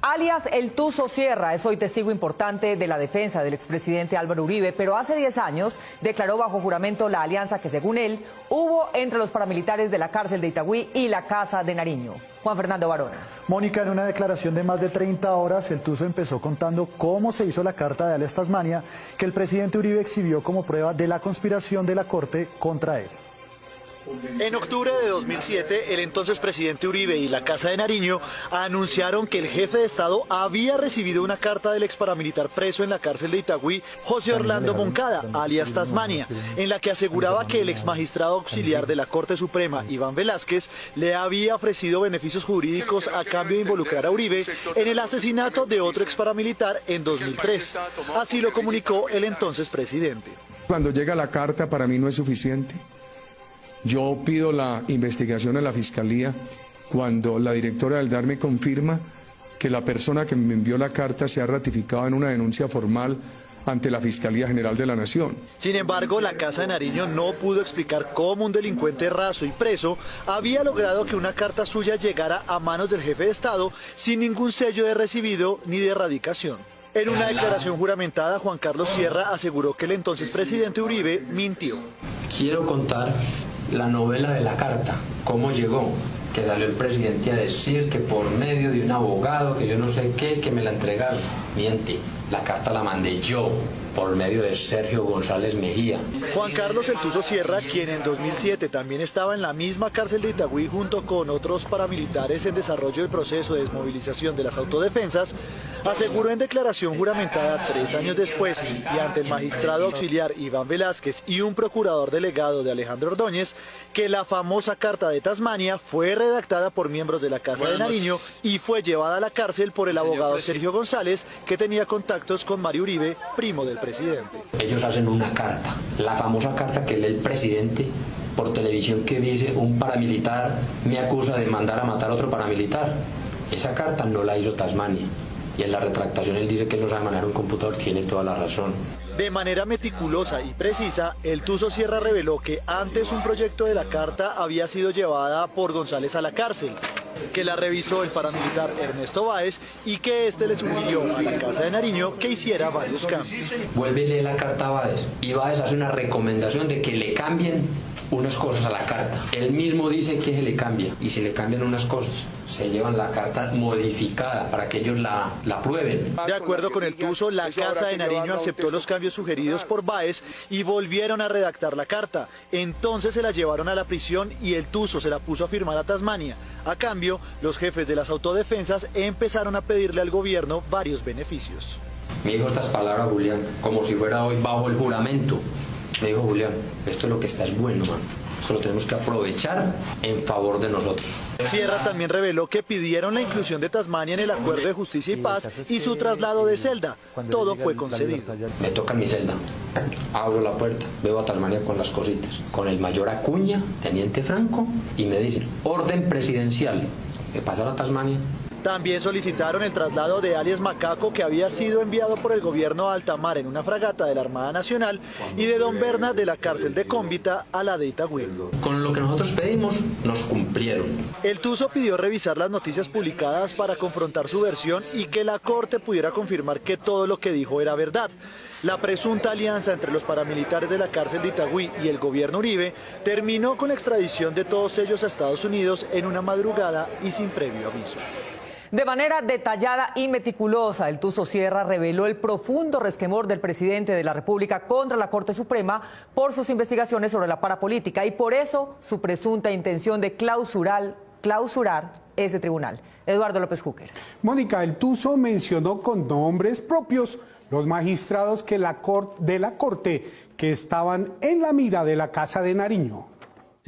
Alias El Tuzo Sierra es hoy testigo importante de la defensa del expresidente Álvaro Uribe, pero hace 10 años declaró bajo juramento la alianza que, según él, hubo entre los paramilitares de la cárcel de Itagüí y la Casa de Nariño. Juan Fernando Barona. Mónica, en una declaración de más de 30 horas, El Tuzo empezó contando cómo se hizo la carta de alias Tasmania que el presidente Uribe exhibió como prueba de la conspiración de la Corte contra él. En octubre de 2007, el entonces presidente Uribe y la Casa de Nariño anunciaron que el jefe de Estado había recibido una carta del ex paramilitar preso en la cárcel de Itagüí, José Orlando Moncada, alias Tasmania, en la que aseguraba que el ex magistrado auxiliar de la Corte Suprema, Iván Velázquez, le había ofrecido beneficios jurídicos a cambio de involucrar a Uribe en el asesinato de otro ex paramilitar en 2003. Así lo comunicó el entonces presidente. Cuando llega la carta, para mí no es suficiente. Yo pido la investigación a la Fiscalía cuando la directora del DAR me confirma que la persona que me envió la carta se ha ratificado en una denuncia formal ante la Fiscalía General de la Nación. Sin embargo, la Casa de Nariño no pudo explicar cómo un delincuente raso y preso había logrado que una carta suya llegara a manos del jefe de Estado sin ningún sello de recibido ni de erradicación. En una declaración juramentada, Juan Carlos Sierra aseguró que el entonces presidente Uribe mintió. Quiero contar la novela de la carta, cómo llegó, que salió el presidente a decir que por medio de un abogado, que yo no sé qué, que me la entregaron. Miente, la carta la mandé yo, por medio de Sergio González Mejía. Juan Carlos El Tuzo Sierra, quien en 2007 también estaba en la misma cárcel de Itagüí junto con otros paramilitares en desarrollo del proceso de desmovilización de las autodefensas, aseguró en declaración juramentada 3 años después y ante el magistrado auxiliar Iván Velázquez y un procurador delegado de Alejandro Ordóñez que la famosa carta de Tasmania fue redactada por miembros de la Casa de Nariño y fue llevada a la cárcel por el abogado Sergio González, que tenía contactos con Mario Uribe, primo del presidente. Ellos hacen una carta, la famosa carta que lee el presidente por televisión que dice: un paramilitar me acusa de mandar a matar a otro paramilitar. Esa carta no la hizo Tasmania. Y en la retractación él dice que él no sabe manejar un computador, tiene toda la razón. De manera meticulosa y precisa, El Tuzo Sierra reveló que antes un proyecto de la carta había sido llevada por González a la cárcel, que la revisó el paramilitar Ernesto Báez y que este le sugirió a la Casa de Nariño que hiciera varios cambios. Vuelve y lee la carta a Báez y Báez hace una recomendación de que le cambien unas cosas a la carta. Él mismo dice que se le cambia, y si le cambian unas cosas, se llevan la carta modificada para que ellos la aprueben. De acuerdo con El Tuzo, la Casa de Nariño aceptó los cambios sugeridos por Báez y volvieron a redactar la carta. Entonces se la llevaron a la prisión y El Tuzo se la puso a firmar a Tasmania. A cambio, los jefes de las autodefensas empezaron a pedirle al gobierno varios beneficios. Me dijo estas palabras Julián, como si fuera hoy bajo el juramento. Me dijo: Julián, esto es lo que está es bueno, man. Esto lo tenemos que aprovechar en favor de nosotros. Sierra también reveló que pidieron la inclusión de Tasmania en el Acuerdo de Justicia y Paz y su traslado de celda. Todo fue concedido. Me toca en mi celda, abro la puerta, veo a Tasmania con las cositas, con el mayor Acuña, teniente Franco, y me dicen: orden presidencial, ¿qué pasa a Tasmania? También solicitaron el traslado de alias Macaco, que había sido enviado por el gobierno a alta mar en una fragata de la Armada Nacional, y de Don Berna de la cárcel de Cómbita a la de Itagüí. Con lo que nosotros pedimos, nos cumplieron. El Tuzo pidió revisar las noticias publicadas para confrontar su versión y que la Corte pudiera confirmar que todo lo que dijo era verdad. La presunta alianza entre los paramilitares de la cárcel de Itagüí y el gobierno Uribe terminó con la extradición de todos ellos a Estados Unidos en una madrugada y sin previo aviso. De manera detallada y meticulosa, El Tuzo Sierra reveló el profundo resquemor del presidente de la República contra la Corte Suprema por sus investigaciones sobre la parapolítica y por eso su presunta intención de clausurar ese tribunal. Eduardo López Júquer. Mónica, El Tuzo mencionó con nombres propios los magistrados de la Corte que estaban en la mira de la Casa de Nariño.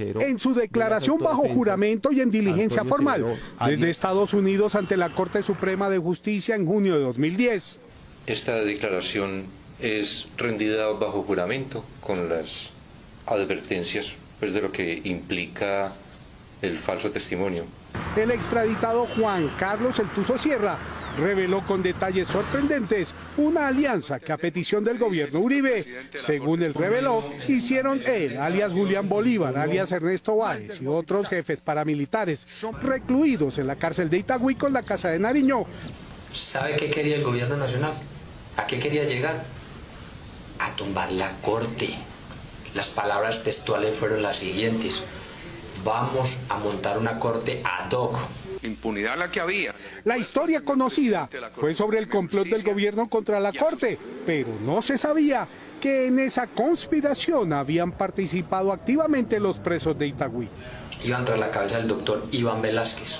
En su declaración bajo juramento y en diligencia formal desde Estados Unidos ante la Corte Suprema de Justicia en junio de 2010. Esta declaración es rendida bajo juramento con las advertencias de lo que implica el falso testimonio. El extraditado Juan Carlos El Tuzo Sierra reveló con detalles sorprendentes una alianza que a petición del gobierno Uribe, según él reveló, hicieron él, alias Julián Bolívar, alias Ernesto Báez y otros jefes paramilitares recluidos en la cárcel de Itagüí con la Casa de Nariño. ¿Sabe qué quería el gobierno nacional? ¿A qué quería llegar? A tumbar la corte. Las palabras textuales fueron las siguientes: vamos a montar una corte ad hoc. Impunidad la que había. La historia conocida fue sobre el complot del gobierno contra la Corte, pero no se sabía que en esa conspiración habían participado activamente los presos de Itagüí. Iban tras la cabeza del doctor Iván Velázquez,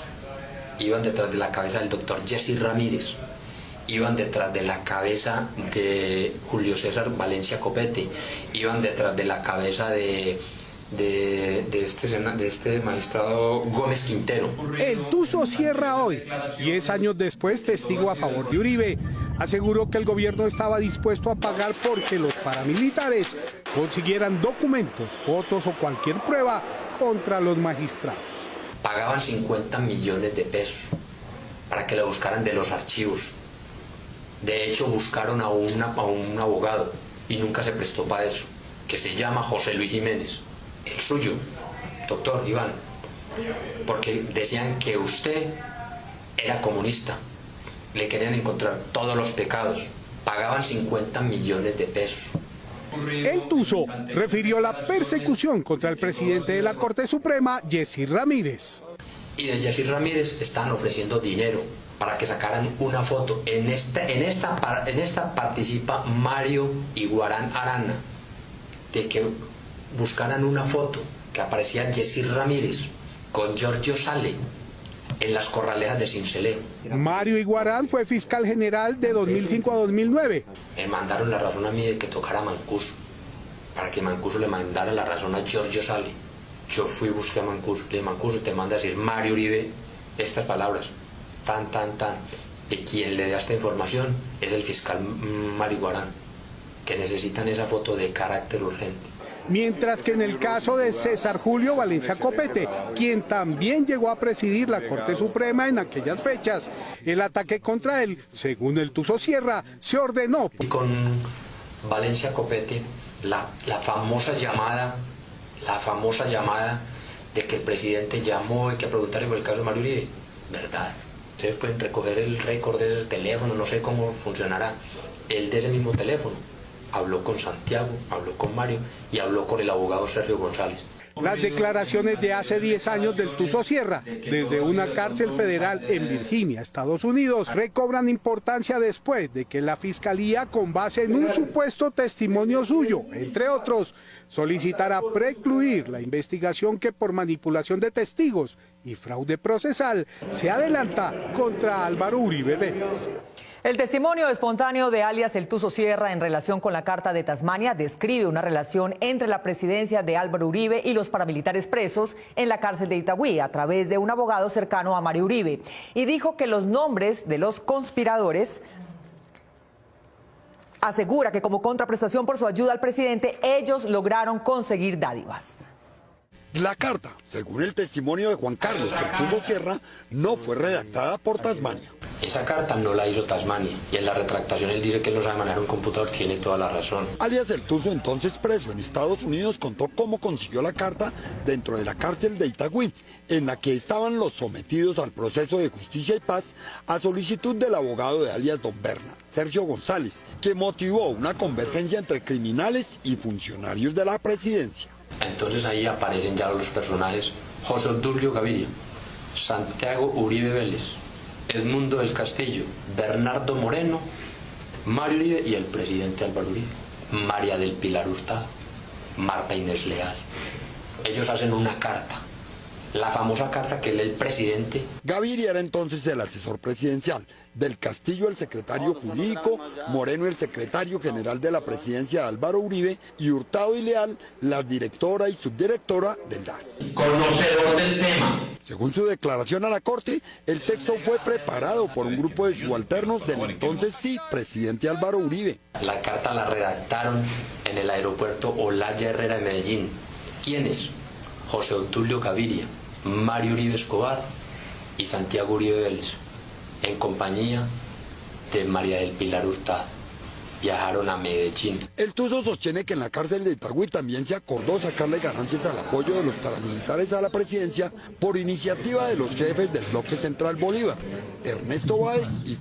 iban detrás de la cabeza del doctor Jesse Ramírez, iban detrás de la cabeza de Julio César Valencia Copete, iban detrás de la cabeza de este magistrado Gómez Quintero. El Tuzo Sierra hoy, 10 años después, testigo a favor de Uribe, aseguró que el gobierno estaba dispuesto a pagar porque los paramilitares consiguieran documentos, fotos o cualquier prueba contra los magistrados. Pagaban 50 millones de pesos para que lo buscaran de los archivos. De hecho, buscaron a un abogado y nunca se prestó para eso, que se llama José Luis Jiménez, el suyo, doctor Iván, porque decían que usted era comunista, le querían encontrar todos los pecados, pagaban 50 millones de pesos. El Tuzo refirió la persecución contra el presidente de la Corte Suprema, Jesse Ramírez. Y de Jesse Ramírez estaban ofreciendo dinero para que sacaran una foto. En esta participa Mario Iguarán Arana, de que buscaran una foto que aparecía Jesse Ramírez con Giorgio Sale en las corralejas de Sincelejo. Mario Iguarán fue fiscal general de 2005 a 2009. Me mandaron la razón a mí de que tocara Mancuso, para que Mancuso le mandara la razón a Giorgio Sale. Yo fui y busqué a Mancuso, le dije: Mancuso, te manda a decir Mario Uribe estas palabras, tan. Y quien le da esta información es el fiscal Mario Iguarán, que necesitan esa foto de carácter urgente. Mientras que en el caso de César Julio Valencia Copete, quien también llegó a presidir la Corte Suprema en aquellas fechas, el ataque contra él, según el Tuzo Sierra, se ordenó. Y con Valencia Copete, la famosa llamada de que el presidente llamó y que preguntarle por el caso de Mario Uribe, ¿verdad? Ustedes pueden recoger el récord de ese teléfono, no sé cómo funcionará, el de ese mismo teléfono. Habló con Santiago, habló con Mario y habló con el abogado Sergio González. Las declaraciones de hace 10 años del Tuzo Sierra, desde una cárcel federal en Virginia, Estados Unidos, recobran importancia después de que la Fiscalía, con base en un supuesto testimonio suyo, entre otros, solicitara precluir la investigación que por manipulación de testigos y fraude procesal se adelanta contra Álvaro Uribe Vélez. El testimonio espontáneo de alias El Tuzo Sierra en relación con la Carta de Tasmania describe una relación entre la presidencia de Álvaro Uribe y los paramilitares presos en la cárcel de Itagüí a través de un abogado cercano a Mario Uribe, y dijo que los nombres de los conspiradores asegura que como contraprestación por su ayuda al presidente ellos lograron conseguir dádivas. La carta, según el testimonio de Juan Carlos El Tuzo Sierra, no fue redactada por Tasmania. Esa carta no la hizo Tasmania, y en la retractación él dice que él no sabe manejar un computador, tiene toda la razón. Alias El Tuzo, entonces preso en Estados Unidos, contó cómo consiguió la carta dentro de la cárcel de Itagüí, en la que estaban los sometidos al proceso de justicia y paz a solicitud del abogado de alias Don Bernard, Sergio González, que motivó una convergencia entre criminales y funcionarios de la presidencia. Entonces ahí aparecen ya los personajes: José Obdulio Gaviria, Santiago Uribe Vélez, Edmundo del Castillo, Bernardo Moreno, Mario Uribe y el presidente Álvaro Uribe, María del Pilar Hurtado, Marta Inés Leal. Ellos hacen una carta, la famosa carta que lee el presidente. Gaviria era entonces el asesor presidencial, del Castillo el secretario jurídico, Moreno el secretario general de la presidencia de Álvaro Uribe y Hurtado y Leal la directora y subdirectora del DAS. Conocedor del tema. Según su declaración a la Corte, el texto fue preparado por un grupo de subalternos del entonces presidente Álvaro Uribe. La carta la redactaron en el aeropuerto Olaya Herrera de Medellín. ¿Quiénes? José Obdulio Gaviria, Mario Uribe Escobar y Santiago Uribe Vélez, en compañía de María del Pilar Hurtado. Viajaron a Medellín. El Tuzo sostiene que en la cárcel de Itagüí también se acordó sacarle ganancias al apoyo de los paramilitares a la presidencia por iniciativa de los jefes del bloque central Bolívar, Ernesto Báez y